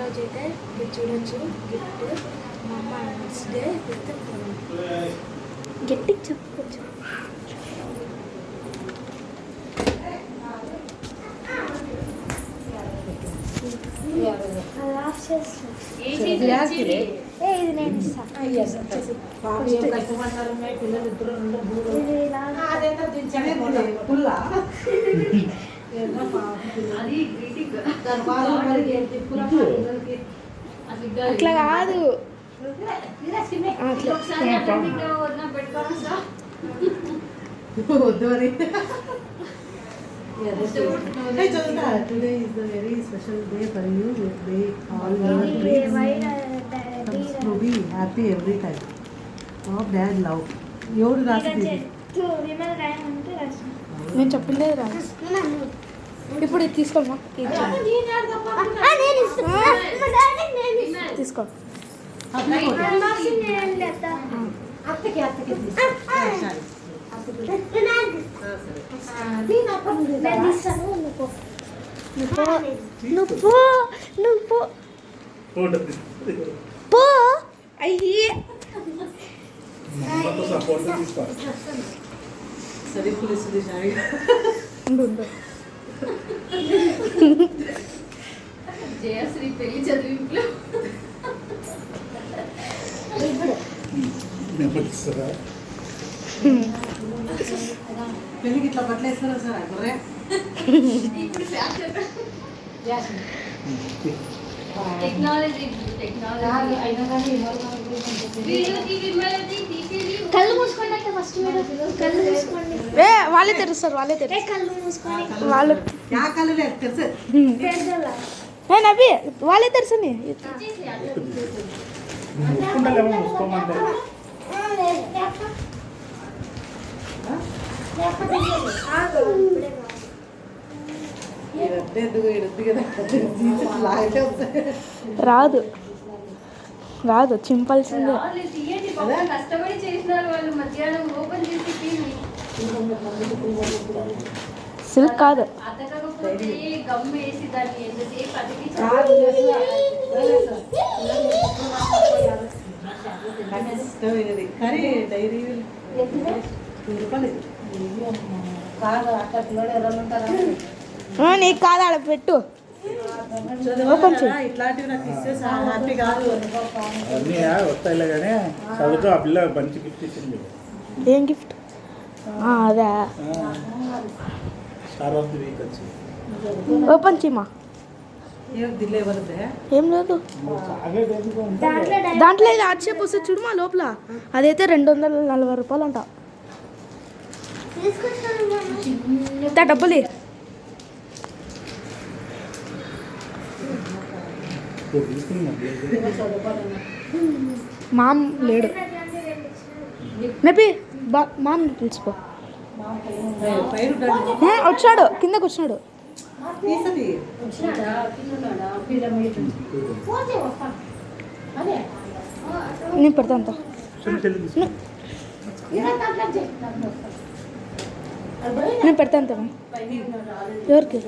రోజు అయితే మీరు చూడొచ్చు గిఫ్ట్ మా అమ్మ నెక్స్ట్ డే గట్టికి చెప్పుకోవచ్చు. ఇది నేను అట్లా కాదు Today is the very special day for you. They all your dreams comes to be happy every time. Oh, dad love. ఎవరు రాసింది? నేను చెప్పిందే రాదు. ఇప్పుడు ఇది తీసుకోమా తీసుకో. నువ్వు పో అయ్యి సరే పులిసింది సాయి. జయశ్రీ పెళ్లి చదివింపులు పెళ్ళికి ఇట్లా బట్టలు వేస్తారా సార్? గుర్రే ఇప్పుడు ఫ్యాషన్ టెక్నాలజీ కళ్ళు మూసుకోండి అంటే ఫస్ట్ మీరు కళ్ళు మూసుకోండి. వాళ్ళే తెరుస్తారు కళ్ళు మూసుకోండి. వాళ్ళు తెలుసు నవ్వి వాళ్ళే తెరుసని రాదు రాదు చింపాల్సిందే. కష్టపడి చేసినారు వాళ్ళు. మధ్యాహ్నం ఓపెన్ చేసి సిల్క్ కాదు అతకపోతే గమ్ వేసి దాన్ని ఎంతసేపు అతికి కానీ డైరీ నీకు కాదు ఆడ పెట్టు. ఇట్లాంటివి నాకు ఇస్తే హ్యాపీ కాదు. వస్తాయిలే కానీ చదువుతూ ఆ పిల్ల మంచి గిఫ్ట్ ఇచ్చింది. ఏం గిఫ్ట్? అదే స్టార్ ఆఫ్ ది వీక్ వచ్చి ఓపెన్ చేయమా. ఏం లేదు దాంట్లో ఇది ఆర్చేపు వస్తుంది చూడమా లోపల. అదైతే 240 రూపాయలు అంట. డబ్బులు మామ్ లేడు. మేబీ మామ్ పిలిచిపో. వచ్చాడు కిందకు వచ్చినాడు. నేను పెడతా అంత. నేను పెడతా అంత. ఎవరికి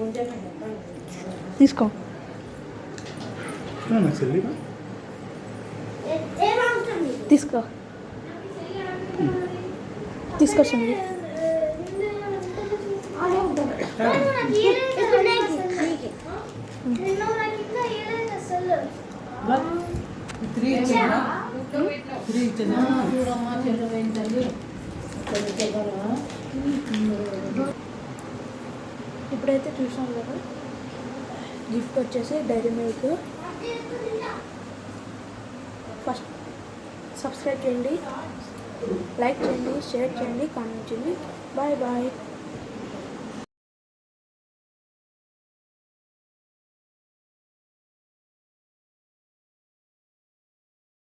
తీసుకో. తీసుకో తీసుకొచ్చండి. ఇప్పుడైతే చూసాం కదా గిఫ్ట్ వచ్చేసి డైరీ మిల్క్. ఫస్ట్ సబ్స్క్రైబ్ చేయండి, లైక్ చేయండి, షేర్ చేయండి, కామెంట్ చేయండి. Bye bye.